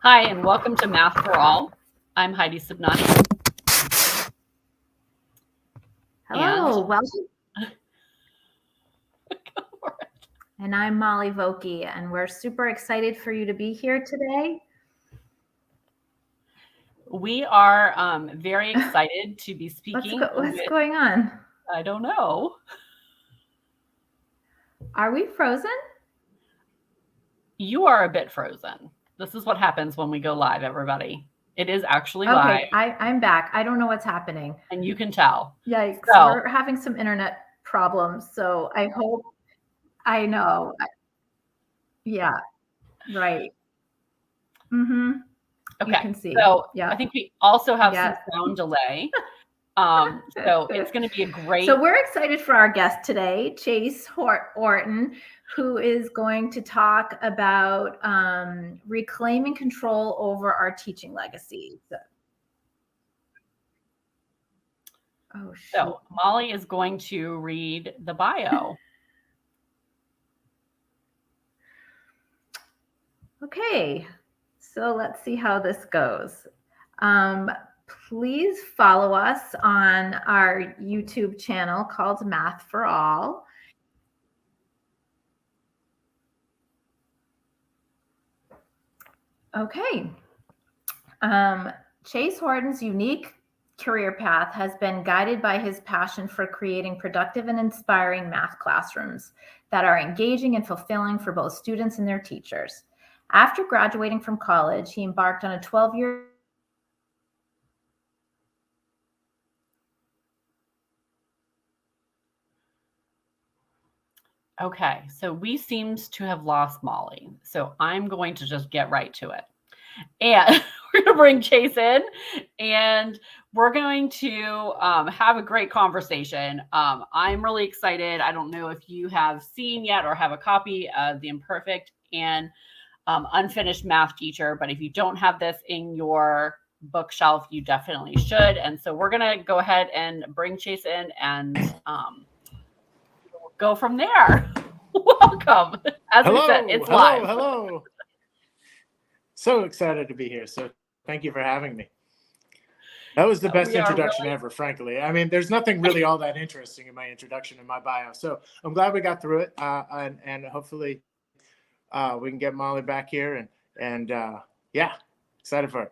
Hi, and welcome to Math for All. I'm Heidi Subnani, and Hello, welcome. And I'm Molly Vokey, and we're super excited for you to be here today. we are very excited to be speaking What's with, going on? I don't know, Are we frozen? you are a bit frozen. This is what happens when we go live, everybody. It is actually live, Okay, I'm back. I don't know what's happening. and you can tell. Yikes, So, we're having some internet problems, so I hope I know. Yeah, right. Mm-hmm. You okay. can see. So I Yeah, think we also have some yeah. sound delay. So it's going to be a great. So we're excited for our guest today, Chase Orton, who is going to talk about reclaiming control over our teaching legacy. Oh, shoot. So Molly is going to read the bio. Okay, so let's see how this goes. Please follow us on our YouTube channel called Math for All. Okay. Chase Horton's unique career path has been guided by his passion for creating productive and inspiring math classrooms that are engaging and fulfilling for both students and their teachers. After graduating from college, he embarked on a 12-year Okay, so we seemed to have lost Molly. So I'm going to just get right to it. And we're going to bring Chase in and we're going to have a great conversation. I'm really excited. I don't know if you have seen yet or have a copy of The Imperfect and Unfinished Math Teacher, but if you don't have this in your bookshelf, you definitely should. And so we're going to go ahead and bring Chase in and go from there. Welcome. As we said, it's live. Hello. So excited to be here. So thank you for having me. That was the best introduction ever, frankly. I mean, there's nothing really all that interesting in my introduction and my bio. So I'm glad we got through it. And hopefully we can get Molly back here. And yeah, excited for it.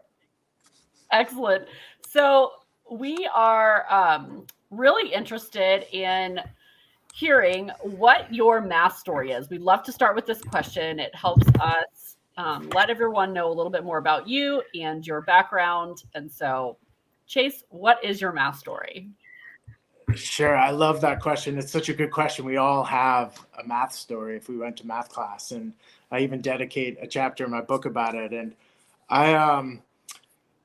Excellent. So we are really interested in hearing what your math story is. We'd love to start with this question. It helps us let everyone know a little bit more about you and your background. And so, Chase, what is your math story? Sure. I love that question. It's such a good question. We all have a math story if we went to math class. And I even dedicate a chapter in my book about it. And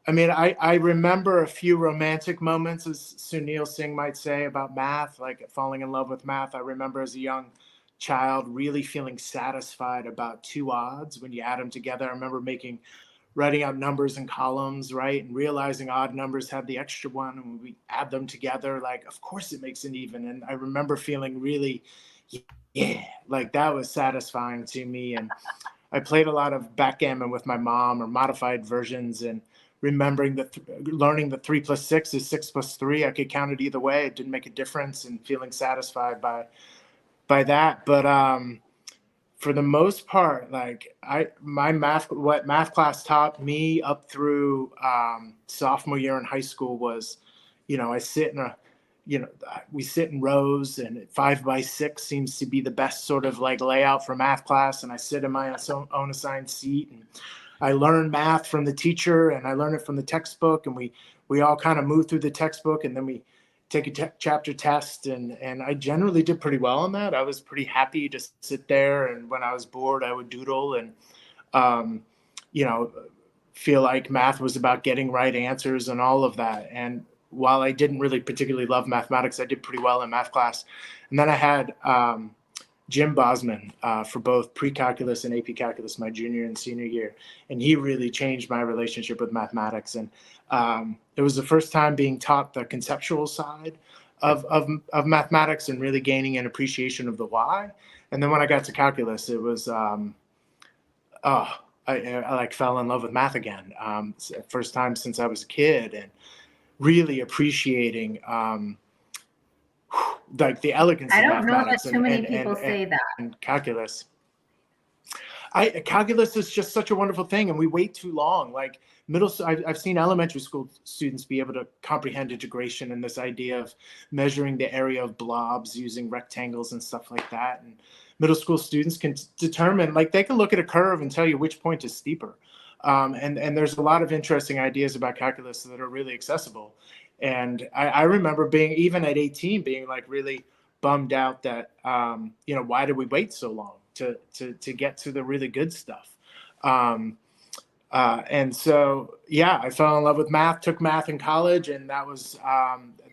I remember a few romantic moments, as Sunil Singh might say, about math, like falling in love with math. I remember as a young child really feeling satisfied about two odds when you add them together. I remember writing out numbers in columns, right? And realizing odd numbers have the extra one. And when we add them together, like, of course it makes an even. And I remember feeling really, yeah, like that was satisfying to me. And I played a lot of backgammon with my mom or modified versions and remembering that learning that 3 + 6 is 6 + 3. I could count it either way. It didn't make a difference and feeling satisfied by that. But for the most part, like what math class taught me up through sophomore year in high school was, I sit we sit in rows, and 5 × 6 seems to be the best sort of like layout for math class. And I sit in my own assigned seat, and I learn math from the teacher, and I learn it from the textbook, and we all kind of move through the textbook, and then we take a chapter test, and I generally did pretty well on that. I was pretty happy to sit there, and when I was bored, I would doodle and, feel like math was about getting right answers and all of that. And while I didn't really particularly love mathematics, I did pretty well in math class. And then I had Jim Bosman for both pre-calculus and AP calculus my junior and senior year. And he really changed my relationship with mathematics. And it was the first time being taught the conceptual side of mathematics and really gaining an appreciation of the why. And then when I got to calculus, it was, I like fell in love with math again. First time since I was a kid, and really appreciating like the elegance I of don't know that mathematics too many people say that. and calculus. Calculus is just such a wonderful thing, and we wait too long. Like I've seen elementary school students be able to comprehend integration and this idea of measuring the area of blobs using rectangles and stuff like that. And middle school students can determine, like, they can look at a curve and tell you which point is steeper. And there's a lot of interesting ideas about calculus that are really accessible. And I remember being, even at 18, being like really bummed out that why did we wait so long to get to the really good stuff. And so, yeah, I fell in love with math, took math in college, and that was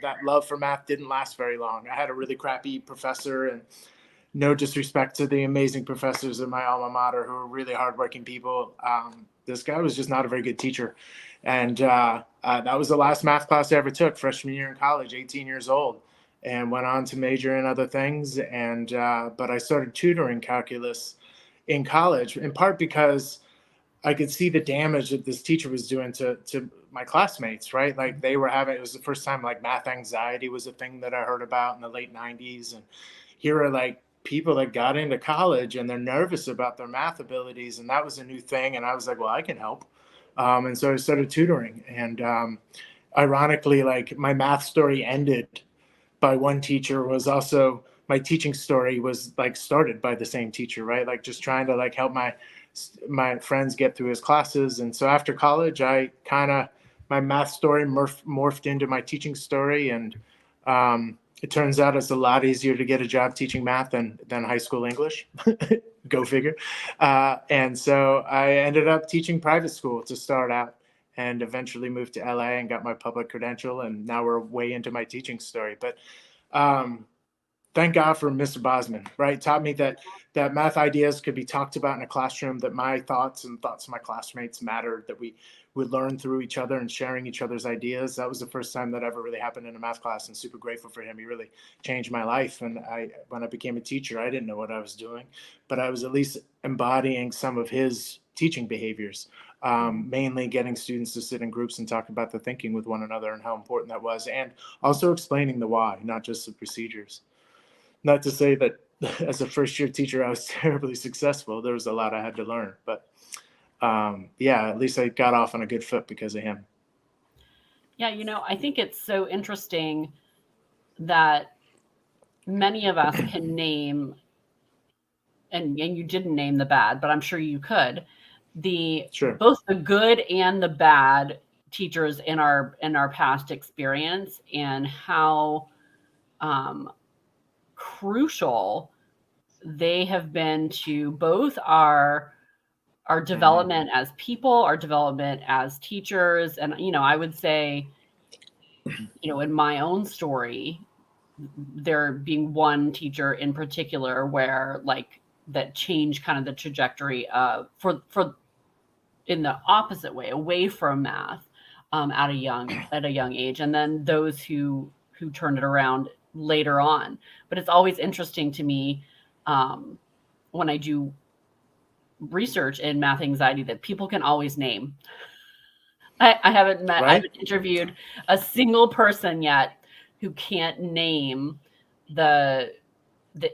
that love for math didn't last very long. I had a really crappy professor, and no disrespect to the amazing professors at my alma mater who are really hardworking people. This guy was just not a very good teacher. And that was the last math class I ever took, freshman year in college, 18 years old, and went on to major in other things. And but I started tutoring calculus in college, in part because I could see the damage that this teacher was doing to my classmates, right? Like they were having, it was the first time like math anxiety was a thing that I heard about in the late 90s. And here are like people that got into college and they're nervous about their math abilities. And that was a new thing. And I was like, well, I can help. And so I started tutoring. And ironically, like my math story ended by one teacher was also, my teaching story was like started by the same teacher, right? Like just trying to like help my friends get through his classes. And so after college, my math story morphed into my teaching story. And it turns out it's a lot easier to get a job teaching math than high school English. Go figure. And so I ended up teaching private school to start out, and eventually moved to LA and got my public credential. And now we're way into my teaching story. But thank God for Mr. Bosman, right? Taught me that math ideas could be talked about in a classroom, that my thoughts and thoughts of my classmates mattered, that we would learn through each other and sharing each other's ideas. That was the first time that ever really happened in a math class, and super grateful for him. He really changed my life. And when I became a teacher, I didn't know what I was doing, but I was at least embodying some of his teaching behaviors, mainly getting students to sit in groups and talk about the thinking with one another and how important that was, and also explaining the why, not just the procedures. Not to say that as a first year teacher, I was terribly successful. There was a lot I had to learn, but yeah, at least I got off on a good foot because of him. Yeah, I think it's so interesting that many of us can name, and you didn't name the bad, but I'm sure you could, Sure. both the good and the bad teachers in our past experience, and how crucial they have been to both our development as people, our development as teachers. And I would say, in my own story, there being one teacher in particular where like that changed kind of the trajectory of for in the opposite way, away from math, at a young age, and then those who turned it around later on. But it's always interesting to me, when I do research in math anxiety, that people can always name. I haven't interviewed a single person yet who can't name the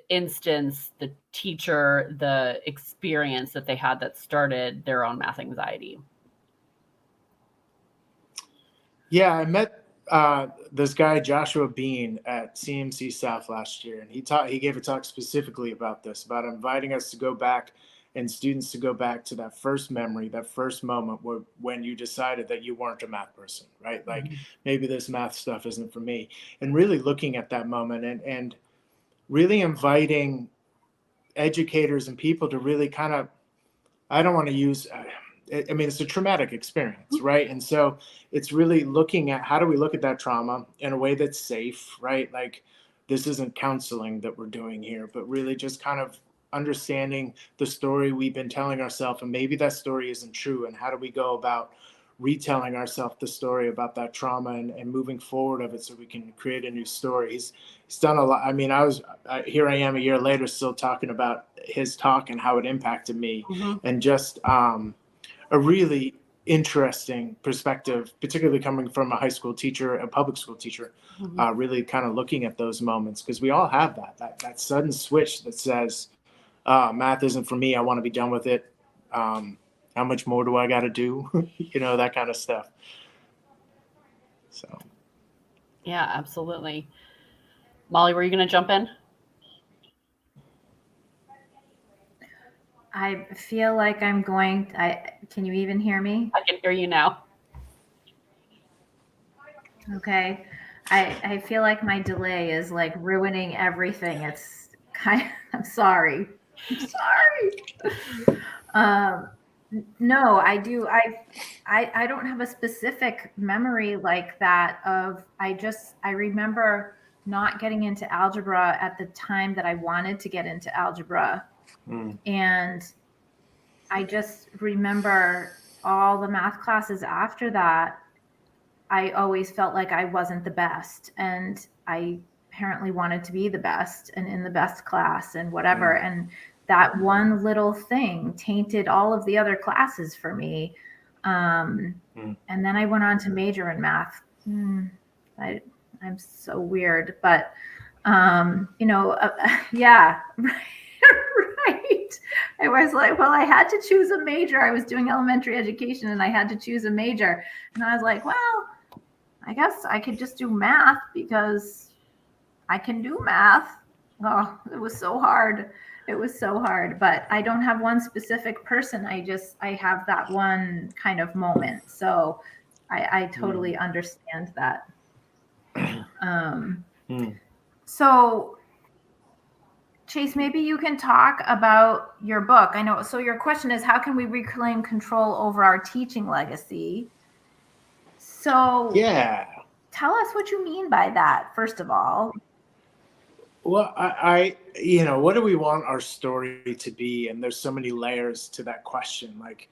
instance, the teacher, the experience that they had that started their own math anxiety. Yeah, I met this guy Joshua Bean at CMC South last year, and he gave a talk specifically about this, about inviting us to go back, and students to go back to that first memory, that first moment when you decided that you weren't a math person, right? Like maybe this math stuff isn't for me, and really looking at that moment and really inviting educators and people to really kind of, I don't want to use, I mean, it's a traumatic experience, right? And so it's really looking at how do we look at that trauma in a way that's safe, right? Like this isn't counseling that we're doing here, but really just kind of understanding the story we've been telling ourselves, and maybe that story isn't true, and how do we go about retelling ourselves the story about that trauma and moving forward of it so we can create a new story. He's done a lot. I mean, here I am a year later still talking about his talk and how it impacted me, and just a really interesting perspective, particularly coming from a high school teacher, a public school teacher, really kind of looking at those moments, because we all have that sudden switch that says, math isn't for me. I want to be done with it. How much more do I got to do? That kind of stuff. So. Yeah, absolutely. Molly, were you going to jump in? I feel like I'm going. Can you even hear me? I can hear you now. Okay. I feel like my delay is like ruining everything. It's I'm sorry. I'm sorry. No, I do. I don't have a specific memory like that of I remember not getting into algebra at the time that I wanted to get into algebra. And I just remember all the math classes after that. I always felt like I wasn't the best, and I apparently wanted to be the best and in the best class and whatever. And that one little thing tainted all of the other classes for me. And then I went on to major in math. I'm so weird, but yeah, right. I was like, well, I had to choose a major. I was doing elementary education and I had to choose a major. And I was like, well, I guess I could just do math because I can do math. Oh, it was so hard. It was so hard, but I don't have one specific person. I have that one kind of moment. So I totally understand that. So Chase, maybe you can talk about your book. I know. So your question is, how can we reclaim control over our teaching legacy? So Yeah. Tell us what you mean by that, first of all. Well, what do we want our story to be? And there's so many layers to that question. Like,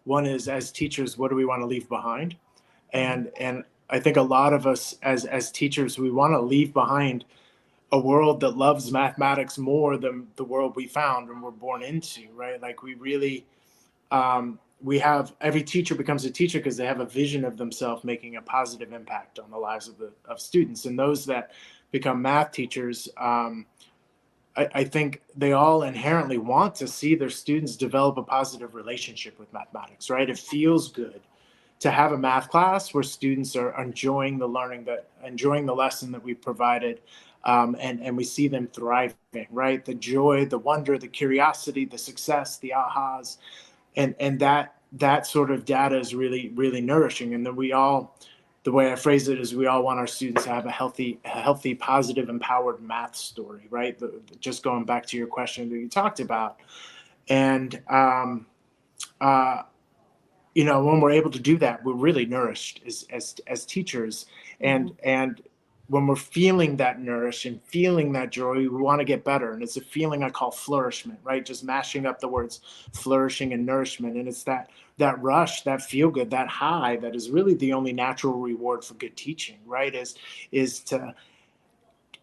one is, as teachers, what do we want to leave behind? And I think a lot of us as teachers, we want to leave behind a world that loves mathematics more than the world we found and were born into, right? Like, we really, we have, every teacher becomes a teacher because they have a vision of themselves making a positive impact on the lives of students. And those that become math teachers, I think they all inherently want to see their students develop a positive relationship with mathematics, right? It feels good to have a math class where students are enjoying the learning, enjoying the lesson that we provided, and we see them thriving, right? The joy, the wonder, the curiosity, the success, the ahas, and that sort of data is really, really nourishing. And then the way I phrase it is, we all want our students to have a healthy, positive, empowered math story, right? Just going back to your question that you talked about. And, when we're able to do that, we're really nourished as teachers. And when we're feeling that nourish and feeling that joy, we want to get better. And it's a feeling I call flourishment, right? Just mashing up the words flourishing and nourishment. And it's that rush, that feel good, that high, that is really the only natural reward for good teaching, right? Is to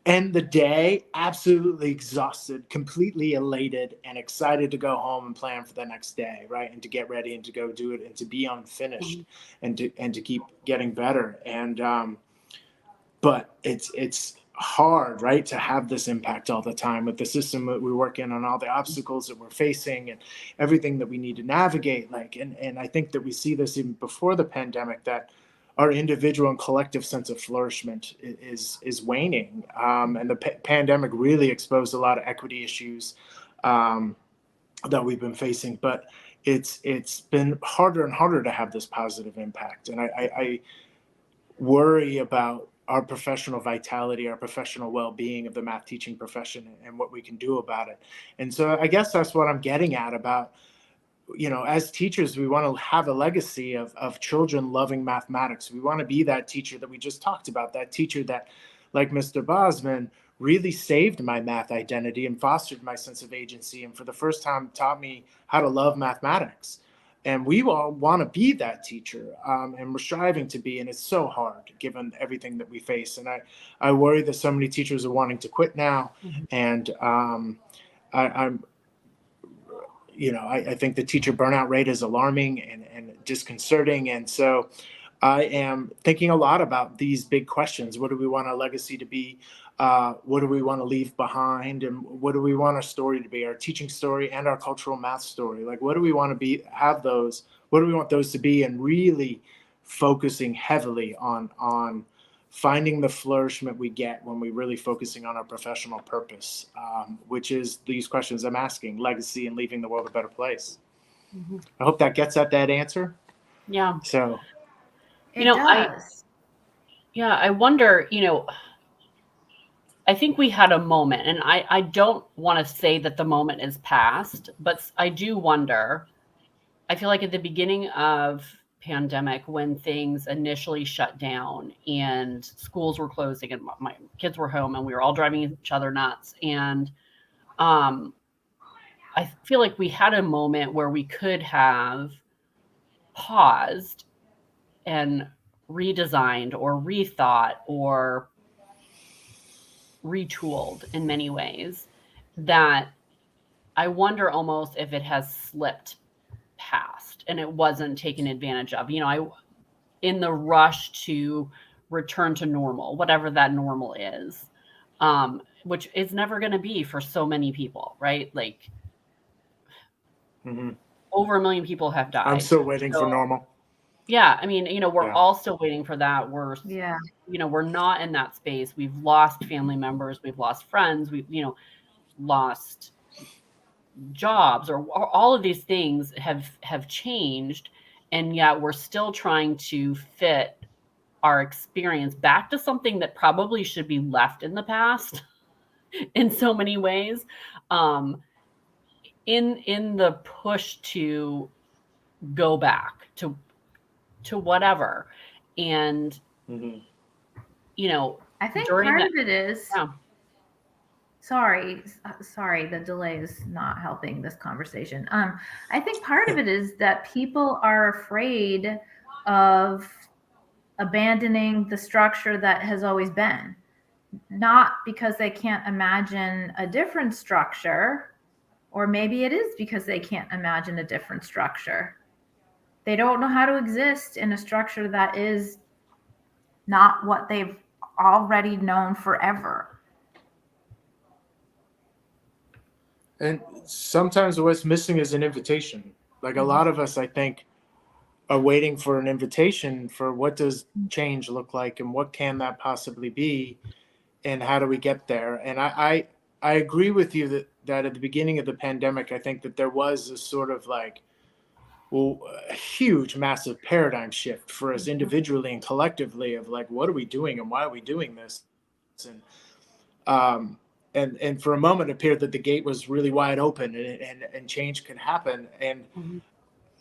end the day absolutely exhausted, completely elated, and excited to go home and plan for the next day, right? And to get ready and to go do it and to be unfinished and to keep getting better. And but it's hard, right, to have this impact all the time with the system that we work in and all the obstacles that we're facing and everything that we need to navigate. Like, and I think that we see this even before the pandemic, that our individual and collective sense of flourishment is waning. And the pandemic really exposed a lot of equity issues that we've been facing. But it's been harder and harder to have this positive impact. And I worry about our professional vitality, our professional well-being of the math teaching profession and what we can do about it. And so I guess that's what I'm getting at about, as teachers, we want to have a legacy of children loving mathematics. We want to be that teacher that we just talked about, that teacher that, like Mr. Bosman, really saved my math identity and fostered my sense of agency, and for the first time taught me how to love mathematics. And we all want to be that teacher, and we're striving to be, and it's so hard given everything that we face. And I worry that so many teachers are wanting to quit now, and I'm I think the teacher burnout rate is alarming and disconcerting. And so I am thinking a lot about these big questions. What do we want our legacy to be? What do we want to leave behind? And what do we want our story to be, our teaching story and our cultural math story? Like, what do we want to have those? What do we want those to be? And really focusing heavily on finding the flourishment we get when we're really focusing on our professional purpose, which is these questions I'm asking: legacy and leaving the world a better place. I hope that gets at that answer. Yeah. So, It does. I wonder, I think we had a moment, and I don't want to say that the moment is past, but I do wonder. I feel like at the beginning of pandemic, when things initially shut down and schools were closing and my kids were home and we were all driving each other nuts, and I feel like we had a moment where we could have paused and redesigned or rethought or retooled in many ways, that I wonder almost if it has slipped past and it wasn't taken advantage of. In the rush to return to normal, whatever that normal is, which is never going to be for so many people, right? Like over 1 million people have died. I'm still waiting for normal. Yeah, I mean, we're all still waiting for that. We're not in that space. We've lost family members, we've lost friends, we've lost jobs, or all of these things have changed, and yet we're still trying to fit our experience back to something that probably should be left in the past in so many ways, in the push to go back to whatever. And I think during part that, of it is yeah. Sorry, the delay is not helping this conversation. I think part of it is that people are afraid of abandoning the structure that has always been, not because they can't imagine a different structure, or maybe it is because they can't imagine a different structure. They don't know how to exist in a structure that is not what they've already known forever. And sometimes what's missing is an invitation. Like a lot of us, I think, are waiting for an invitation for what does change look like and what can that possibly be and how do we get there. And I agree with you that at the beginning of the pandemic, I think that there was this sort of like, well, a huge, massive paradigm shift for us individually and collectively of like, what are we doing and why are we doing this? And for a moment, it appeared that the gate was really wide open and change could happen.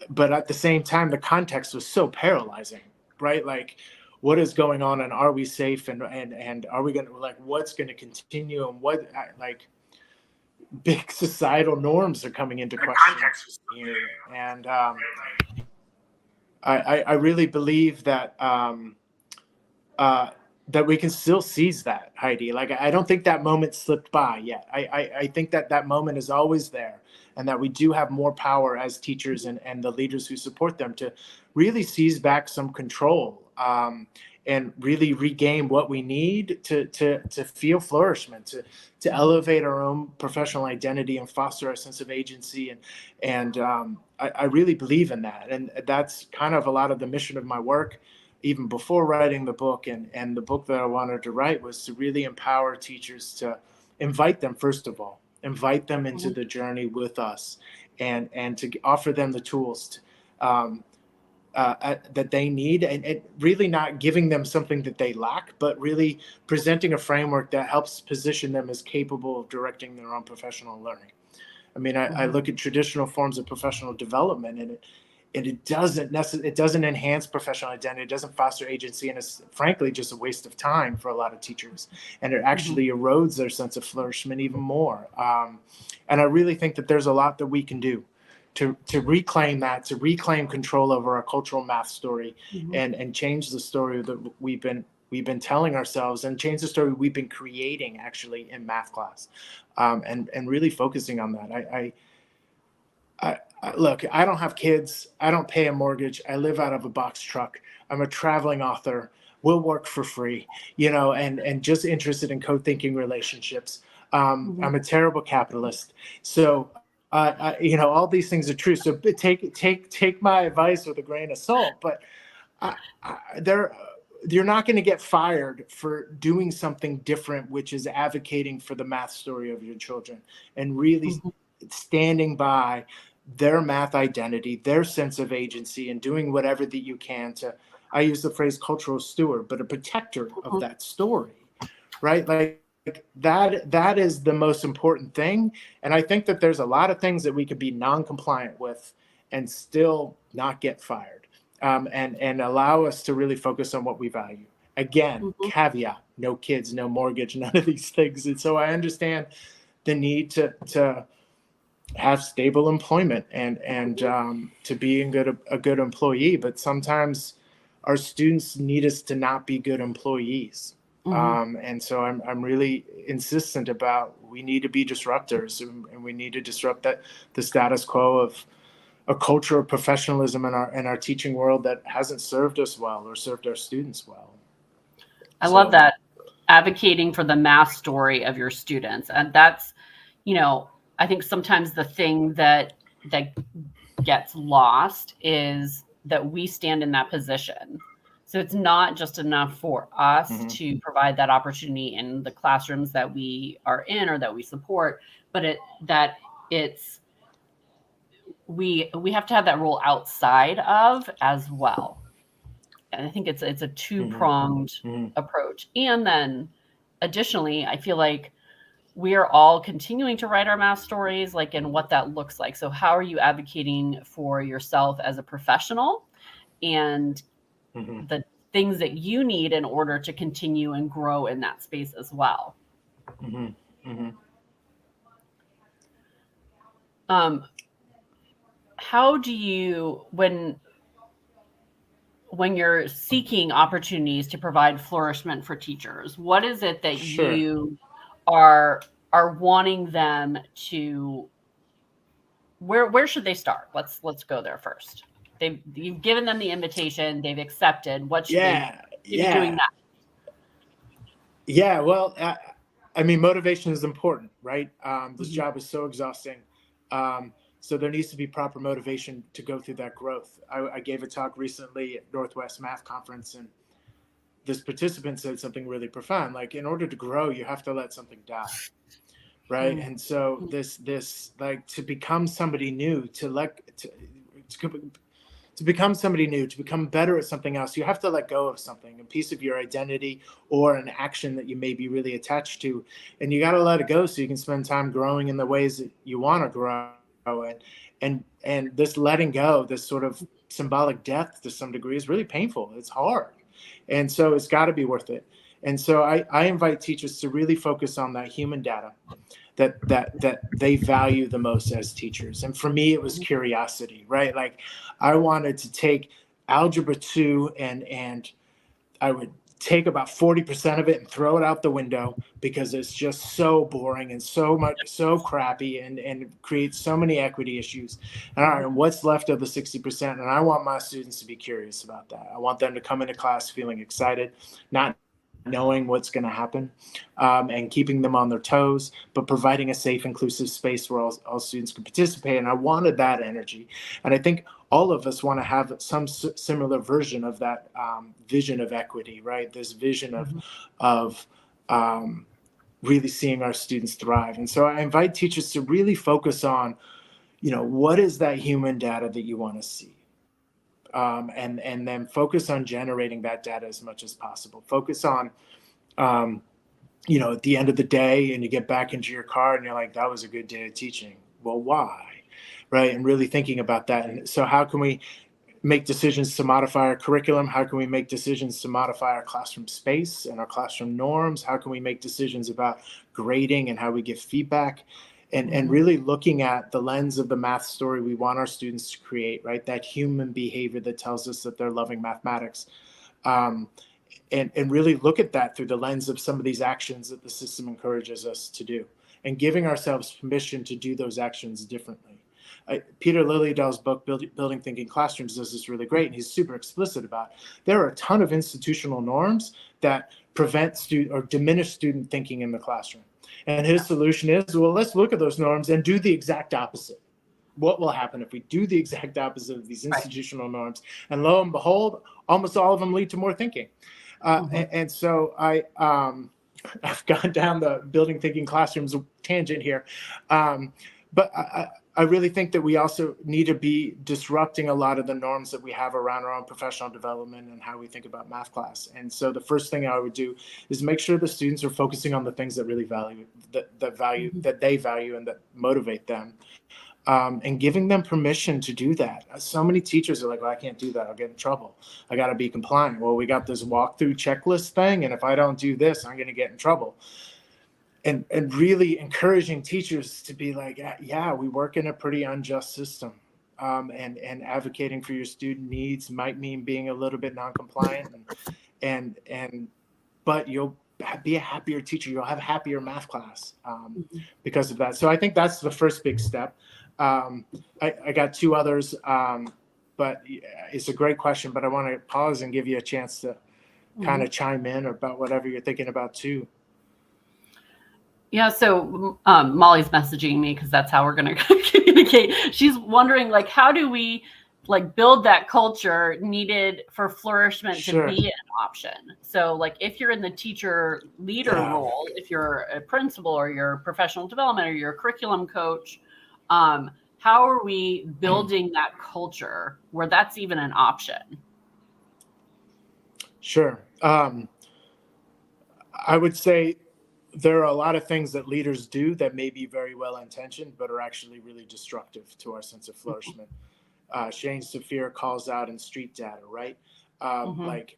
But at the same time, the context was so paralyzing, right? Like, what is going on, and are we safe, and are we going to, like, what's going to continue, and what, like, big societal norms are coming into question here. And I really believe that that we can still seize that, Heidi. Like, I don't think that moment slipped by yet. I think that moment is always there, and that we do have more power as teachers and the leaders who support them to really seize back some control, and really regain what we need to feel flourishment, to elevate our own professional identity and foster our sense of agency. And I really believe in that. And that's kind of a lot of the mission of my work, even before writing the book. And the book that I wanted to write was to really empower teachers, to invite them, first of all, invite them into the journey with us, and to offer them the tools that they need, and really not giving them something that they lack, but really presenting a framework that helps position them as capable of directing their own professional learning. I mean, I look at traditional forms of professional development, and it doesn't enhance professional identity. It doesn't foster agency, and it's frankly just a waste of time for a lot of teachers. And it actually erodes their sense of flourishment even more. And I really think that there's a lot that we can do to reclaim that, to reclaim control over our cultural math story, and change the story that we've been telling ourselves, and change the story we've been creating actually in math class, and really focusing on that. Look, I don't have kids. I don't pay a mortgage. I live out of a box truck. I'm a traveling author. We'll work for free, and just interested in co-thinking relationships. Mhm. I'm a terrible capitalist. So, all these things are true. So take my advice with a grain of salt. But I, there, you're not going to get fired for doing something different, which is advocating for the math story of your children and really Mhm. standing by their math identity, their sense of agency, and doing whatever that you can to, I use the phrase cultural steward, but a protector of Mhm. that story, right? Like that is the most important thing. And I think that there's a lot of things that we could be non-compliant with and still not get fired, and allow us to really focus on what we value. Again, Mhm. caveat: no kids, no mortgage, none of these things. And so I understand the need to have stable employment and to be a good employee. But sometimes our students need us to not be good employees. Mhm. And so I'm really insistent about we need to be disruptors, and we need to disrupt the status quo of a culture of professionalism in our teaching world that hasn't served us well or served our students well. I love So that, advocating for the math story of your students. And that's, you know, I think sometimes the thing that gets lost is that we stand in that position. So it's not just enough for us mhm, to provide that opportunity in the classrooms that we are in or that we support, but it's we have to have that role outside of as well. And I think it's a mhm, two-pronged mhm, approach. And then additionally, I feel like we are all continuing to write our math stories, like, and what that looks like. So how are you advocating for yourself as a professional and mhm, the things that you need in order to continue and grow in that space as well? mhm, mhm. Um, how do you, when you're seeking opportunities to provide flourishment for teachers, what is it that Sure. you are are wanting them to, where should they start? Let's go there first. You've given them the invitation, they've accepted. What should they Yeah. be doing Yeah. next? Yeah. Well, I mean, motivation is important, right? This Mhm. job is so exhausting. So there needs to be proper motivation to go through that growth. I gave a talk recently at Northwest Math Conference, and this participant said something really profound. Like, in order to grow, you have to let something die, right? Mm. And so this like to become somebody new, to to become somebody new, to become better at something else, you have to let go of something, a piece of your identity or an action that you may be really attached to. And you got to let it go so you can spend time growing in the ways that you want to grow. And this letting go, this sort of symbolic death to some degree, is really painful. It's hard. And so it's got to be worth it. And so I invite teachers to really focus on that human data that they value the most as teachers. And for me, it was curiosity, right? Like, I wanted to take algebra 2, and I would take about 40% of it and throw it out the window because it's just so boring and so crappy, and creates so many equity issues. And all right, and what's left of the 60%? And I want my students to be curious about that. I want them to come into class feeling excited, not knowing what's going to happen, and keeping them on their toes, but providing a safe, inclusive space where all students can participate. And I wanted that energy. And I think all of us want to have some similar version of that, vision of equity, right? This vision Mhm. of really seeing our students thrive. And so I invite teachers to really focus on, what is that human data that you want to see? And then focus on generating that data as much as possible. Focus on, um, at the end of the day, and you get back into your car and you're like, that was a good day of teaching. Well, why? Right. And really thinking about that. And so, how can we make decisions to modify our curriculum? How can we make decisions to modify our classroom space and our classroom norms? How can we make decisions about grading and how we give feedback? And Mhm. really looking at the lens of the math story we want our students to create, right? That human behavior that tells us that they're loving mathematics. Um, and really look at that through the lens of some of these actions that the system encourages us to do, and giving ourselves permission to do those actions differently. Peter Lilydale's book, Building Thinking Classrooms, does this really great, and he's super explicit about it. There are a ton of institutional norms that prevent student or diminish student thinking in the classroom. And his solution is, well, let's look at those norms and do the exact opposite. What will happen if we do the exact opposite of these institutional norms? And lo and behold, almost all of them lead to more thinking. And so I've gone down the building thinking classrooms tangent here. But I really think that we also need to be disrupting a lot of the norms that we have around our own professional development and how we think about math class. And so the first thing I would do is make sure the students are focusing on the things that really value, that they value and that motivate them. And giving them permission to do that. So many teachers are like, well, I can't do that. I'll get in trouble. I got to be compliant. Well, we got this walkthrough checklist thing, and if I don't do this, I'm going to get in trouble. And really encouraging teachers to be like, yeah, we work in a pretty unjust system. And advocating for your student needs might mean being a little bit non-compliant, but you'll be a happier teacher. You'll have a happier math class because of that. So I think that's the first big step. I got two others, but it's a great question, but I want to pause and give you a chance to kind of chime in about whatever you're thinking about too. Yeah, so Molly's messaging me because that's how we're going to communicate. She's wondering, like, how do we build that culture needed for flourishment to be an option? So like if you're in the teacher leader role, if you're a principal or you're professional development or you're a curriculum coach, how are we building that culture where that's even an option? Sure. I would say there are a lot of things that leaders do that may be very well intentioned, but are actually really destructive to our sense of flourishment. Shane Saphir calls out in street data, right? Like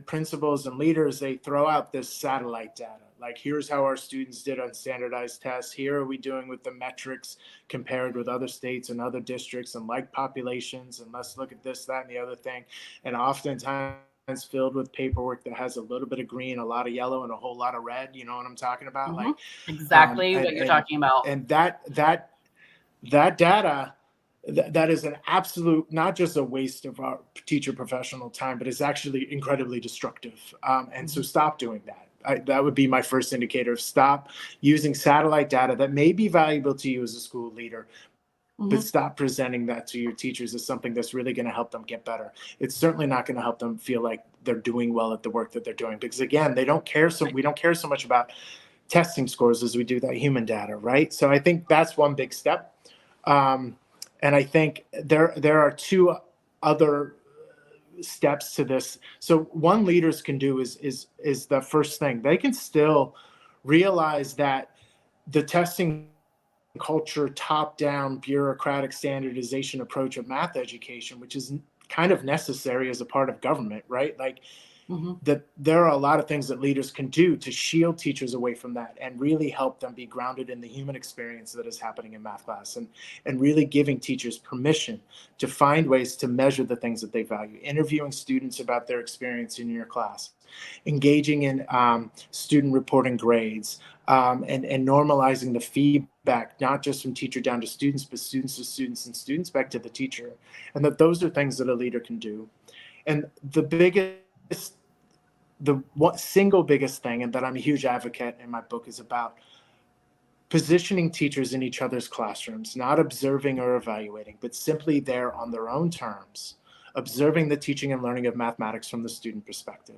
principals and leaders, they throw out this satellite data. Like, here's how our students did on standardized tests. Here are we doing with the metrics compared with other states and other districts and like populations. And let's look at this, that, and the other thing. And oftentimes filled with paperwork that has a little bit of green, a lot of yellow, and a whole lot of red. You know what I'm talking about? Like exactly what you're talking about. And that data, that is an absolute, not just a waste of our teacher professional time, but it's actually incredibly destructive. And so stop doing that. That would be my first indicator of stop using satellite data that may be valuable to you as a school leader, but stop presenting that to your teachers as something that's really going to help them get better. It's certainly not going to help them feel like they're doing well at the work that they're doing, because again, we don't care so much about testing scores as we do that human data, right? So I think that's one big step. And I think there are two other steps to this. So one leaders can do is the first thing. They can still realize that the testing culture, top-down bureaucratic standardization approach of math education, which is kind of necessary as a part of government, right? Like that there are a lot of things that leaders can do to shield teachers away from that and really help them be grounded in the human experience that is happening in math class, and really giving teachers permission to find ways to measure the things that they value, interviewing students about their experience in your class, engaging in student reporting grades, and normalizing the feedback, not just from teacher down to students, but students to students and students back to the teacher. And that those are things that a leader can do. And the single biggest thing, and that I'm a huge advocate in my book, is about positioning teachers in each other's classrooms, not observing or evaluating, but simply there on their own terms, observing the teaching and learning of mathematics from the student perspective.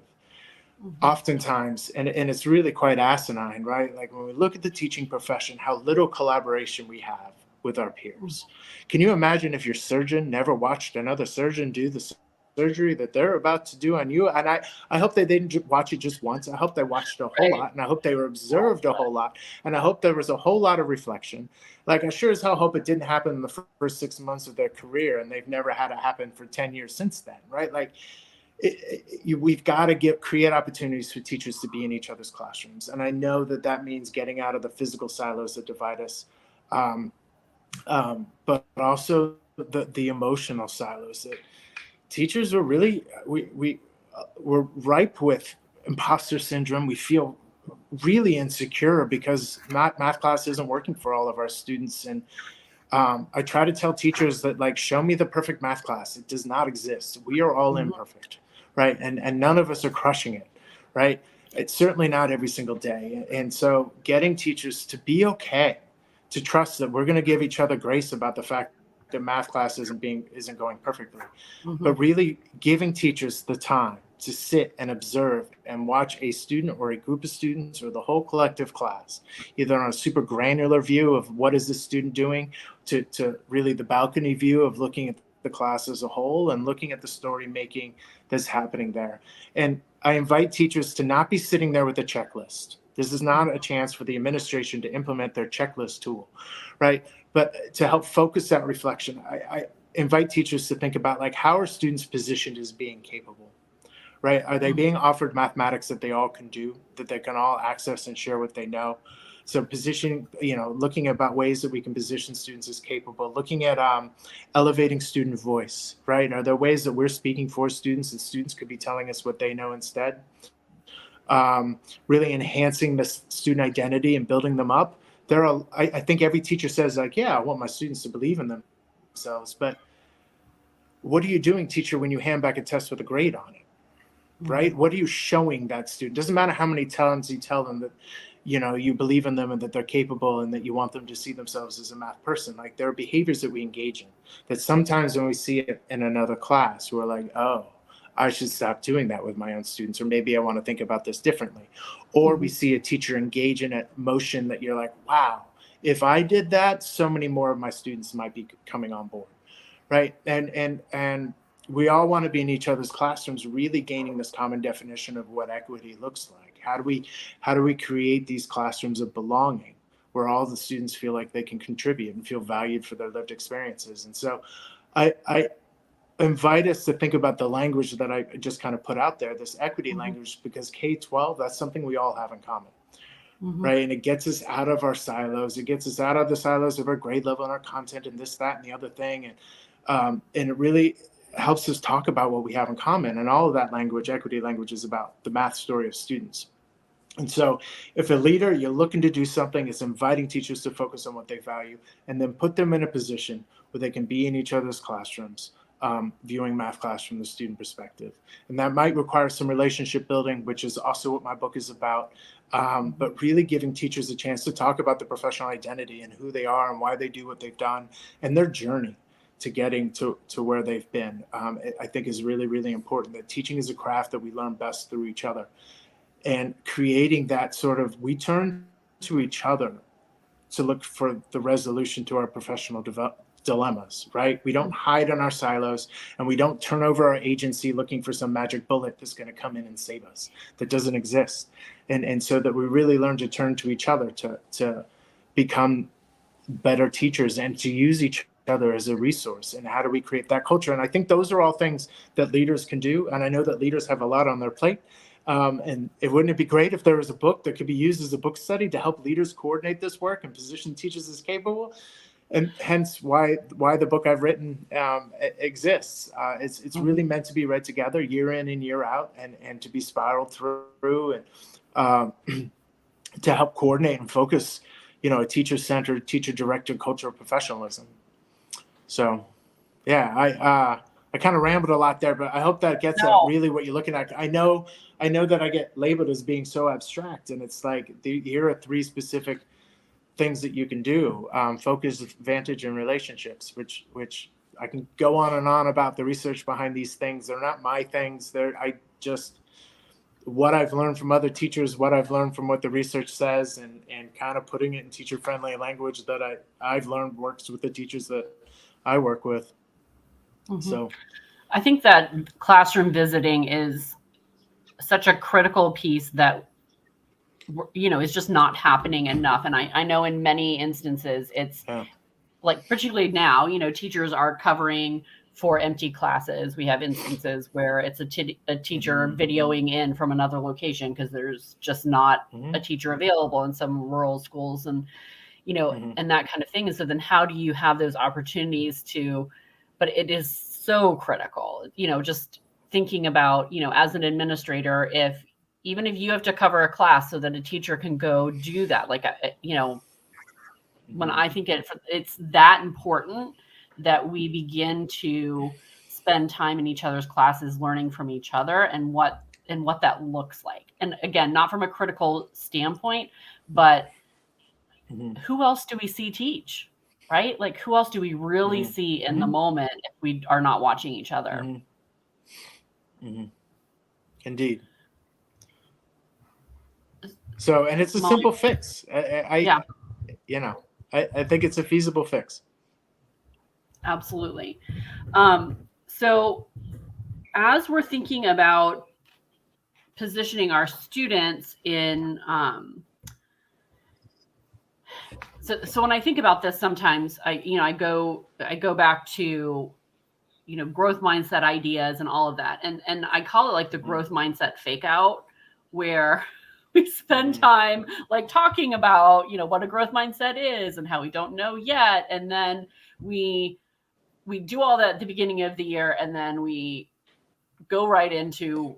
Oftentimes, and it's really quite asinine, right? Like when we look at the teaching profession, how little collaboration we have with our peers. Can you imagine if your surgeon never watched another surgeon do the surgery that they're about to do on you? And I hope they didn't watch it just once. I hope they watched a whole lot, and I hope they were observed a whole lot, and I hope there was a whole lot of reflection. Like I sure as hell hope it didn't happen in the first 6 months of their career, and they've never had it happen for 10 years since then, right? Like we've got to create opportunities for teachers to be in each other's classrooms. And I know that means getting out of the physical silos that divide us, but also the emotional silos that teachers are really, we're ripe with imposter syndrome. We feel really insecure because math class isn't working for all of our students. And I try to tell teachers that, like, show me the perfect math class. It does not exist. We are all Mhm. imperfect, right? And none of us are crushing it, right? It's certainly not every single day. And so getting teachers to be okay, to trust that we're going to give each other grace about the fact that math class isn't going perfectly, but Mhm. really giving teachers the time to sit and observe and watch a student or a group of students or the whole collective class, either on a super granular view of what is this student doing, to really the balcony view of looking at the class as a whole and looking at the story making that's happening there. And I invite teachers to not be sitting there with a checklist. This is not a chance for the administration to implement their checklist tool, right? But to help focus that reflection, I invite teachers to think about, like, how are students positioned as being capable, right? Are they Mhm. being offered mathematics that they all can do, that they can all access and share what they know? So positioning, looking about ways that we can position students as capable, looking at elevating student voice, right? Are there ways that we're speaking for students and students could be telling us what they know instead? Really enhancing the student identity and building them up. I think every teacher says, like, yeah, I want my students to believe in themselves, but what are you doing, teacher, when you hand back a test with a grade on it? Right? Mhm. What are you showing that student? Doesn't matter how many times you tell them that, you believe in them and that they're capable and that you want them to see themselves as a math person. Like, there are behaviors that we engage in that sometimes when we see it in another class, we're like, oh, I should stop doing that with my own students, or maybe I want to think about this differently. Or we Mhm. see a teacher engage in a motion that you're like, wow, if I did that, so many more of my students might be coming on board, right? And we all want to be in each other's classrooms, really gaining this common definition of what equity looks like. How do we create these classrooms of belonging where all the students feel like they can contribute and feel valued for their lived experiences? And so I invite us to think about the language that I just kind of put out there, this equity Mhm. language, because K-12, that's something we all have in common, Mhm. right? And it gets us out of our silos. It gets us out of the silos of our grade level and our content and this, that, and the other thing. And it really helps us talk about what we have in common. And all of that language, equity language, is about the math story of students. And so, if a leader, you're looking to do something, it's inviting teachers to focus on what they value and then put them in a position where they can be in each other's classrooms, viewing math class from the student perspective. And that might require some relationship building, which is also what my book is about. Mhm. But really giving teachers a chance to talk about the professional identity and who they are and why they do what they've done and their journey to getting to where they've been. I think is really, really important, that teaching is a craft that we learn best through each other, and creating that sort of, we turn to each other to look for the resolution to our professional dilemmas, right? We don't hide in our silos, and we don't turn over our agency looking for some magic bullet that's going to come in and save us. That doesn't exist. And so that we really learn to turn to each other to become better teachers and to use each other as a resource. And how do we create that culture? And I think those are all things that leaders can do. And I know that leaders have a lot on their plate. And wouldn't it be great if there was a book that could be used as a book study to help leaders coordinate this work and position teachers as capable? And hence why the book I've written exists. It's really Mhm. meant to be read together year in and year out, and to be spiraled through, and um, to help coordinate and focus, a teacher-centered, teacher-directed culture of professionalism. So, yeah, I kind of rambled a lot there, but I hope that gets at No. really what you're looking at. I know that I get labeled as being so abstract, and it's like, here are three specific things that you can do: focus, vantage, and relationships. Which I can go on and on about the research behind these things. They're not my things. I just, what I've learned from other teachers, what I've learned from what the research says, and kind of putting it in teacher friendly language that I've learned works with the teachers that I work with. Mhm. So I think that classroom visiting is such a critical piece that is just not happening enough. And I know in many instances it's yeah. like, particularly now, teachers are covering for empty classes. We have instances where it's a teacher videoing in from another location because there's just not Mm-hmm. a teacher available in some rural schools, Mm-hmm. and that kind of thing. And so then how do you have those opportunities but it is so critical, just thinking about, as an administrator, even if you have to cover a class so that a teacher can go do that, like, when I think it's that important that we begin to spend time in each other's classes learning from each other and what that looks like. And again, not from a critical standpoint, but who else do we see teach? Right? Like, who else do we really see in the moment if we are not watching each other? Indeed. So, and it's a simple fix. I think it's a feasible fix. Absolutely. So as we're thinking about positioning our students in, so when I think about this, sometimes I go back to, growth mindset ideas and all of that. And I call it like the growth mindset fake out, where we spend time like talking about, what a growth mindset is and how we don't know yet. And then we do all that at the beginning of the year, and then we go right into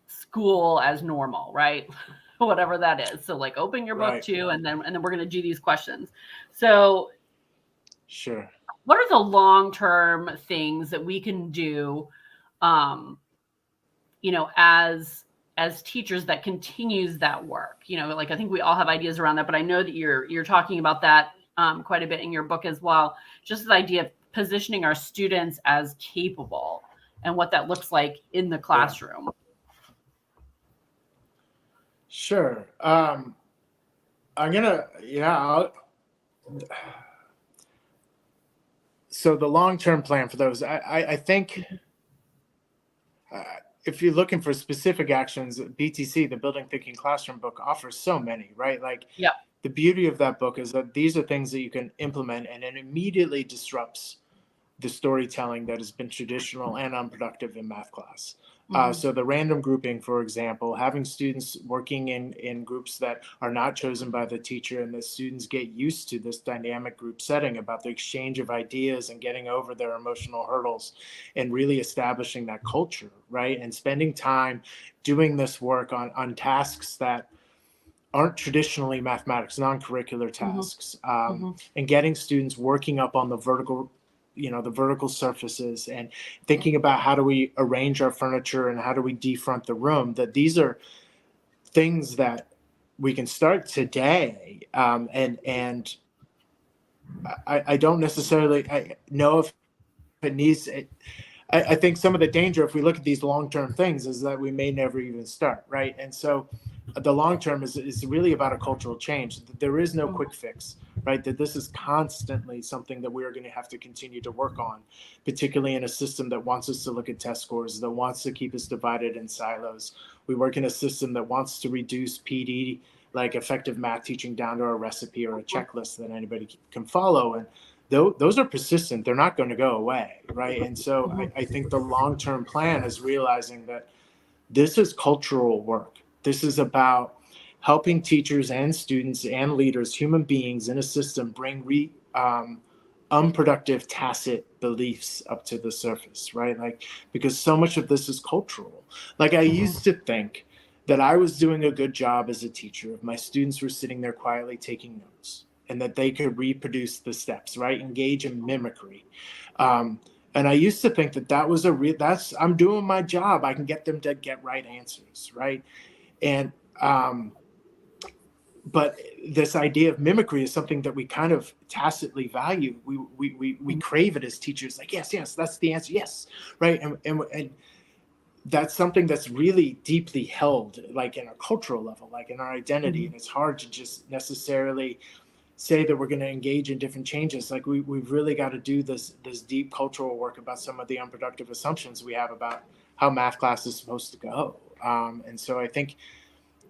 school as normal, right? Whatever that is. So like open your book too, and then we're going to do these questions. So sure. What are the long-term things that we can do, as teachers that continues that work? Like, I think we all have ideas around that, but I know that you're talking about that quite a bit in your book as well. Just the idea of positioning our students as capable and what that looks like in the classroom. Sure. So the long-term plan for those, I think if you're looking for specific actions, BTC, the Building Thinking Classroom book, offers so many, right? Like, the beauty of that book is that these are things that you can implement, and it immediately disrupts the storytelling that has been traditional and unproductive in math class. So the random grouping, for example, having students working in groups that are not chosen by the teacher, and the students get used to this dynamic group setting about the exchange of ideas and getting over their emotional hurdles and really establishing that culture, right? And spending time doing this work on tasks that aren't traditionally mathematics, non-curricular tasks, and getting students working up on the vertical surfaces and thinking about how do we arrange our furniture and how do we defront the room, that these are things that we can start today. And I don't necessarily know if it needs it. I think some of the danger, if we look at these long-term things, is that we may never even start, right? And so the long-term is really about a cultural change. There is no quick fix, right? That this is constantly something that we're going to have to continue to work on, particularly in a system that wants us to look at test scores, that wants to keep us divided in silos. We work in a system that wants to reduce PD, like effective math teaching, down to a recipe or a checklist that anybody can follow. And those are persistent. They're not going to go away, right? And so I think the long-term plan is realizing that this is cultural work. This is about helping teachers and students and leaders, human beings in a system, bring unproductive tacit beliefs up to the surface, right? Like, because so much of this is cultural. Like, I used to think that I was doing a good job as a teacher if my students were sitting there quietly taking notes, and that they could reproduce the steps, right? Engage in mimicry. And I used to think that was I'm doing my job. I can get them to get right answers, right? And but this idea of mimicry is something that we kind of tacitly value. We crave it as teachers, like, yes, that's the answer, yes, right? And that's something that's really deeply held, like in a cultural level, like in our identity. And it's hard to just necessarily say that we're going to engage in different changes. Like, we've really got to do this deep cultural work about some of the unproductive assumptions we have about how math class is supposed to go. And so I think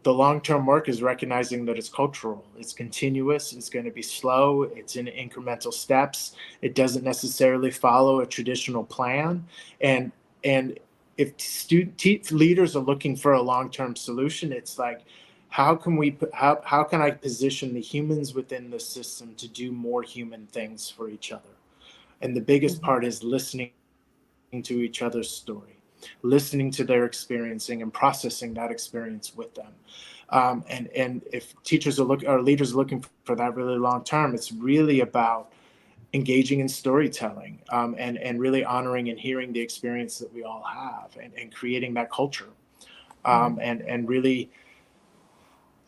the long-term work is recognizing that it's cultural, it's continuous, it's going to be slow, it's in incremental steps, it doesn't necessarily follow a traditional plan. And if leaders are looking for a long-term solution, it's like, how can I position the humans within the system to do more human things for each other? And the biggest part is listening to each other's story. listening to their experiencing and processing that experience with them. And if teachers or leaders are looking for that really long term, it's really about engaging in storytelling, and really honoring and hearing the experience that we all have, and creating that culture. And really,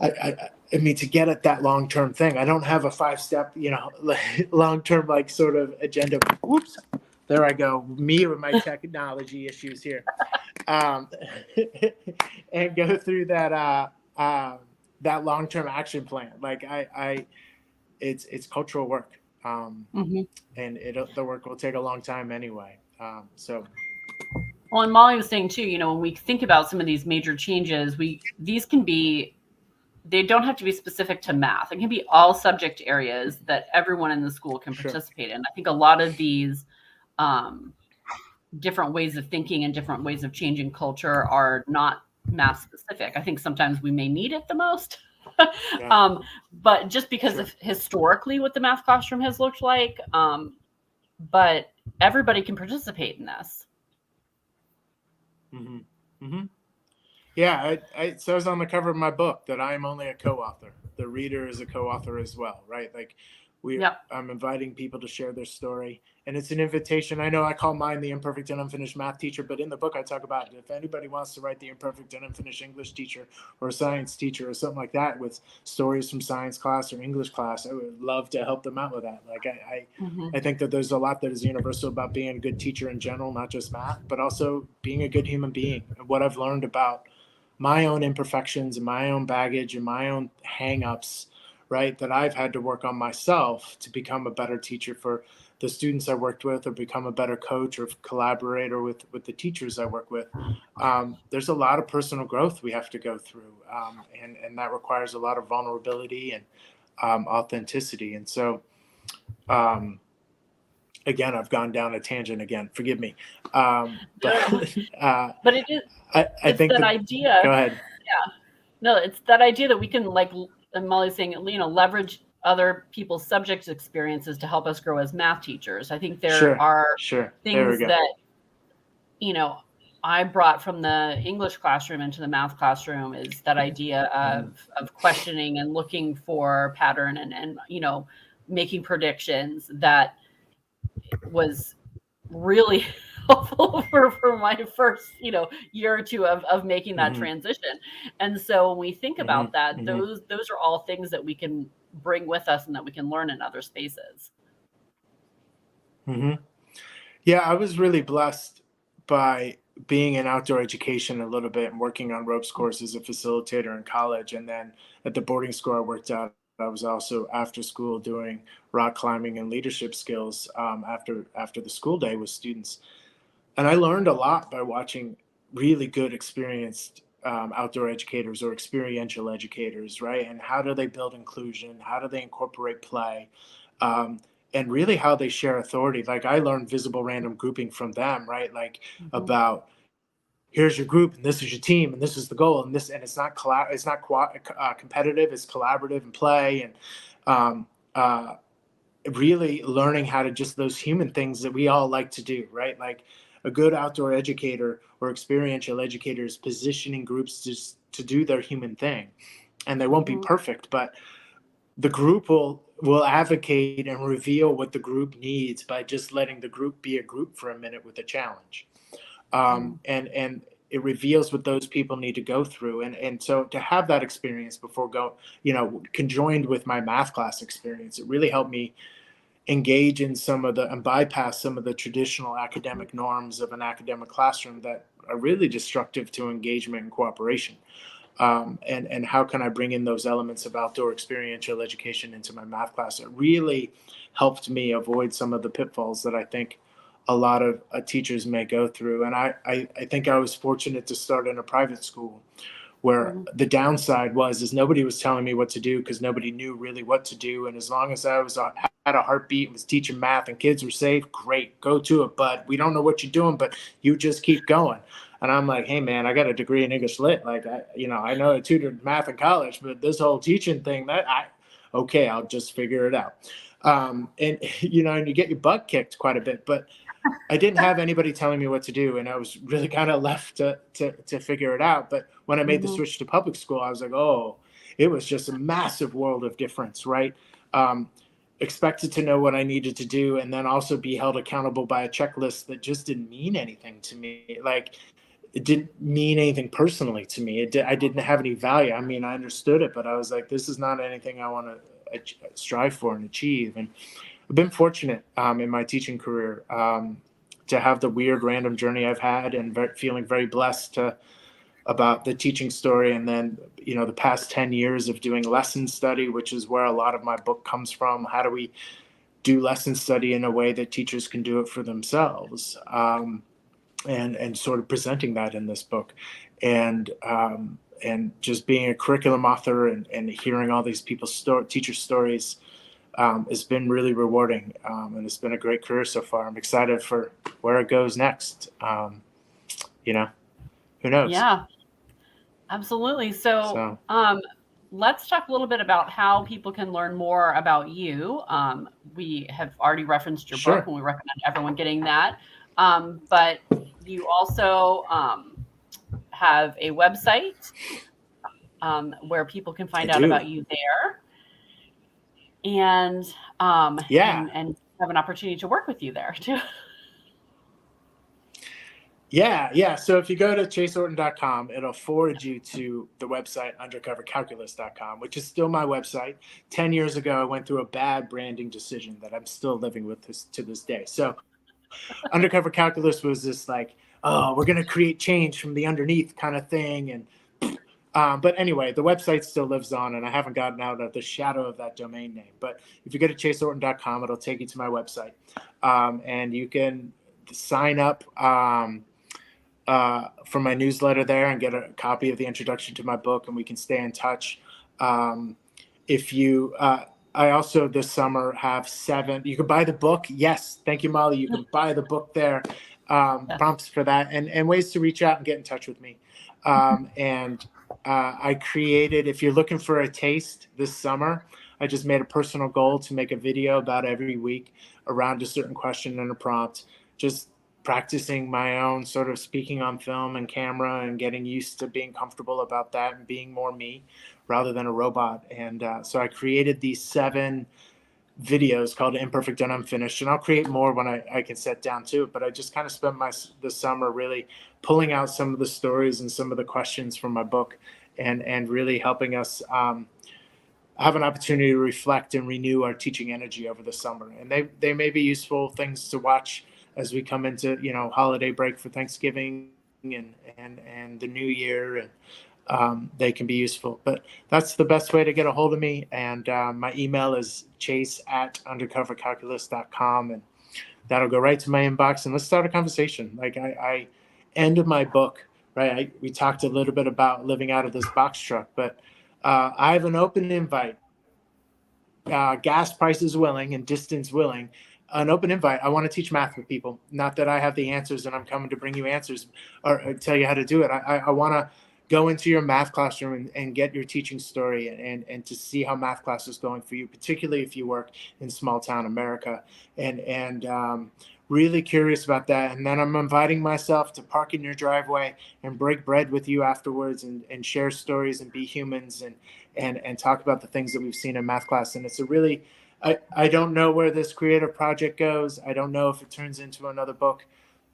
I mean, to get at that long-term thing, I don't have a 5-step, long-term, like, sort of agenda. Whoops, there I go. Me with my technology issues here. And go through that long-term action plan. Like, it's cultural work. And the work will take a long time anyway. Well, and Molly was saying too, when we think about some of these major changes, these can be, they don't have to be specific to math. It can be all subject areas that everyone in the school can participate in. I think a lot of these different ways of thinking and different ways of changing culture are not math specific. I think sometimes we may need it the most. But just because of historically what the math classroom has looked like, but everybody can participate in this. Yeah, it says on the cover of my book that I am only a co-author. The reader is a co-author as well, right? Like, I'm inviting people to share their story, and it's an invitation. I know I call mine the imperfect and unfinished math teacher, but in the book I talk about, if anybody wants to write the imperfect and unfinished English teacher or a science teacher or something like that, with stories from science class or English class, I would love to help them out with that. Like, I think that there's a lot that is universal about being a good teacher in general, not just math, but also being a good human being. And what I've learned about my own imperfections and my own baggage and my own hang-ups, right, that I've had to work on myself to become a better teacher for the students I worked with, or become a better coach or collaborator with the teachers I work with. There's a lot of personal growth we have to go through, and that requires a lot of vulnerability and authenticity. And so, again, I've gone down a tangent again. Forgive me. But it is. I think that idea. Go ahead. Yeah. No, it's that idea that we can, like Molly's saying, leverage other people's subject experiences to help us grow as math teachers. I think there are things that, I brought from the English classroom into the math classroom, is that idea of questioning and looking for pattern and making predictions. That was really helpful for my first year or two of making that transition. And so when we think about that, those are all things that we can bring with us and that we can learn in other spaces. Yeah, I was really blessed by being in outdoor education a little bit and working on ropes courses as a facilitator in college. And then at the boarding school I worked at, I was also after school doing rock climbing and leadership skills after the school day with students. And I learned a lot by watching really good, experienced outdoor educators or experiential educators, right? And how do they build inclusion? How do they incorporate play? And really how they share authority. Like, I learned visible random grouping from them, right? Like, about, here's your group and this is your team and this is the goal, and it's not competitive, it's collaborative and play, and really learning how to just those human things that we all like to do, right? Like, a good outdoor educator or experiential educator is positioning groups to do their human thing, and they won't be perfect, but the group will advocate and reveal what the group needs by just letting the group be a group for a minute with a challenge. And it reveals what those people need to go through. And so to have that experience before conjoined with my math class experience, it really helped me engage in and bypass some of the traditional academic norms of an academic classroom that are really destructive to engagement and cooperation. And how can I bring in those elements of outdoor experiential education into my math class? It really helped me avoid some of the pitfalls that I think a lot of teachers may go through. And I think I was fortunate to start in a private school where the downside is nobody was telling me what to do, because nobody knew really what to do. And as long as I had a heartbeat, was teaching math and kids were safe, great, go to it. But we don't know what you're doing, but you just keep going. And I'm like, hey man, I got a degree in English Lit. Like, I know I tutored math in college, but this whole teaching thing, I'll just figure it out. And you get your butt kicked quite a bit. But I didn't have anybody telling me what to do, and I was really kind of left to figure it out. But when I made the Mhm. switch to public school, I was like, oh, it was just a massive world of difference, right? Um, Expected to know what I needed to do, and then also be held accountable by a checklist that just didn't mean anything to me. Like, it didn't mean anything personally to me. I didn't have any value. I mean, I understood it, but I was like, this is not anything I want to strive for and achieve. And I've been fortunate in my teaching career to have the weird random journey I've had, and feeling very blessed about the teaching story. And then, the past 10 years of doing lesson study, which is where a lot of my book comes from. How do we do lesson study in a way that teachers can do it for themselves? And sort of presenting that in this book, and just being a curriculum author, and hearing all these people's teacher stories has been really rewarding, and it's been a great career so far. I'm excited for where it goes next. Who knows? Yeah, absolutely. So, So let's talk a little bit about how people can learn more about you. We have already referenced your book, sure, and we recommend everyone getting that. But you also have a website where people can I find out do. about you there, and Yeah. and have an opportunity to work with you there too. Yeah. So if you go to chaseorton.com, it'll forward you to the website undercovercalculus.com, which is still my website. 10 years ago, I went through a bad branding decision that I'm still living with to this day. So Undercover Calculus was this like, oh, we're going to create change from the underneath kind of thing. But anyway, the website still lives on, and I haven't gotten out of the shadow of that domain name. But if you go to chaseorton.com, it'll take you to my website, and you can sign up for my newsletter there and get a copy of the introduction to my book, and we can stay in touch. If you, I also this summer have 7. You can buy the book. Yes, thank you, Molly. You can buy the book there. Yes. Prompts for that, and ways to reach out and get in touch with me. And I created. If you're looking for a taste this summer, I just made a personal goal to make a video about every week around a certain question and a prompt. Just practicing my own sort of speaking on film and camera, and getting used to being comfortable about that and being more me rather than a robot. And so I created these 7 videos called Imperfect and Unfinished, and I'll create more when I can sit down to it. But I just kind of spent the summer really pulling out some of the stories and some of the questions from my book, and really helping us have an opportunity to reflect and renew our teaching energy over the summer. And they may be useful things to watch as we come into holiday break for Thanksgiving and the New Year, and they can be useful. But that's the best way to get a hold of me. And my email is chase@undercovercalculus.com, and that'll go right to my inbox. And let's start a conversation. Like I end of my book, right? We talked a little bit about living out of this box truck, but I have an open invite. Gas prices willing and distance willing, an open invite. I want to teach math with people. Not that I have the answers and I'm coming to bring you answers or tell you how to do it. I want to go into your math classroom and get your teaching story, and to see how math class is going for you, particularly if you work in small town America, and really curious about that. And then I'm inviting myself to park in your driveway and break bread with you afterwards, and share stories and be humans, and talk about the things that we've seen in math class. And it's a really, I don't know where this creative project goes. I don't know if it turns into another book,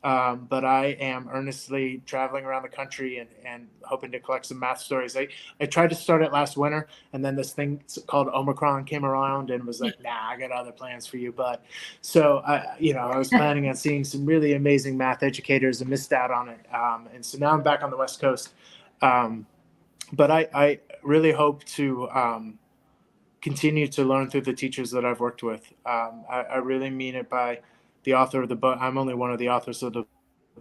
but I am earnestly traveling around the country, and hoping to collect some math stories. I tried to start it last winter, and then this thing called Omicron came around and was like, nah, I got other plans for you. But so I was planning on seeing some really amazing math educators and missed out on it. And so now I'm back on the West Coast. But I really hope to continue to learn through the teachers that I've worked with. I really mean it by the author of the book. I'm only one of the authors of the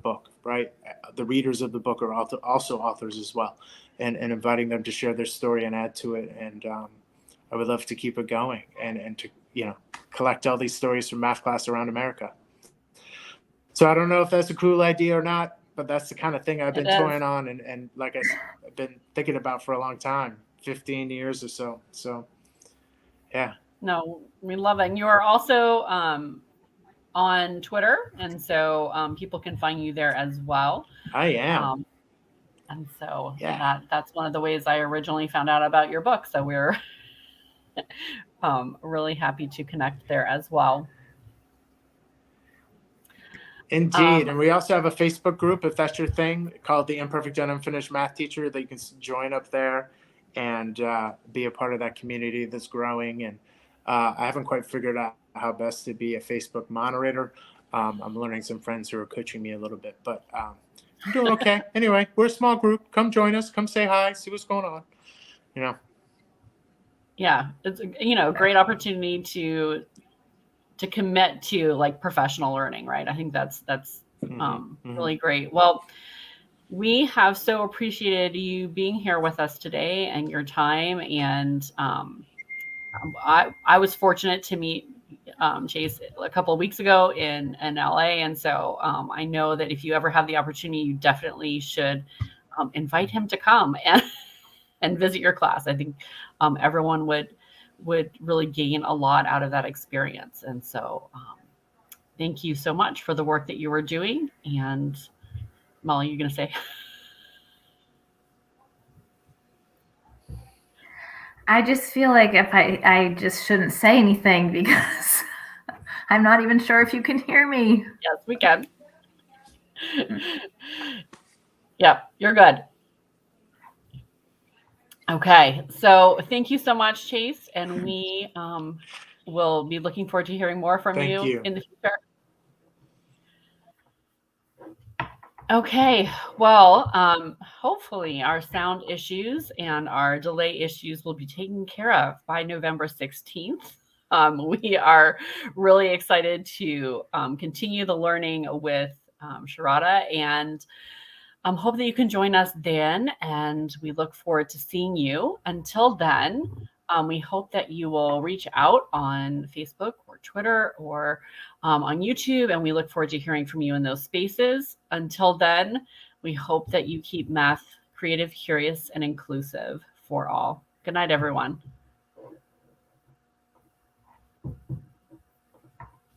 book, right? The readers of the book are also authors as well, and inviting them to share their story and add to it. And I would love to keep it going, and to collect all these stories from math class around America. So I don't know if that's a cool idea or not, but that's the kind of thing I've It been is. toying on, and like I said, I've been thinking about for a long time, 15 years or so. So yeah. No, we love it. And you are also on Twitter, and so people can find you there as well. I am. And so Yeah. that's one of the ways I originally found out about your book. So we're really happy to connect there as well. Indeed. And we also have a Facebook group, if that's your thing, called the Imperfect and Unfinished Math Teacher, that you can join up there and be a part of that community that's growing. And I haven't quite figured out how best to be a Facebook moderator. I'm learning some friends who are coaching me a little bit, but I'm doing okay. Anyway, we're a small group. Come join us. Come say hi. See what's going on. Yeah, it's a great opportunity to commit to like professional learning, right? I think that's really great. Well, we have so appreciated you being here with us today and your time. And I was fortunate to meet Chase a couple of weeks ago in LA. And so I know that if you ever have the opportunity, you definitely should invite him to come and visit your class. I think everyone would really gain a lot out of that experience. And so thank you so much for the work that you were doing. And Molly, you're going to say? I just feel like if I just shouldn't say anything because I'm not even sure if you can hear me. Yes, we can. Yep, you're good. Okay, so thank you so much, Chase, and we will be looking forward to hearing more from you in the future. Okay, well, hopefully our sound issues and our delay issues will be taken care of by November 16th. We are really excited to continue the learning with Sharada, and hope that you can join us then, and we look forward to seeing you. Until then, we hope that you will reach out on Facebook or Twitter or on YouTube, and we look forward to hearing from you in those spaces. Until then, we hope that you keep math creative, curious, and inclusive for all. Good night, everyone.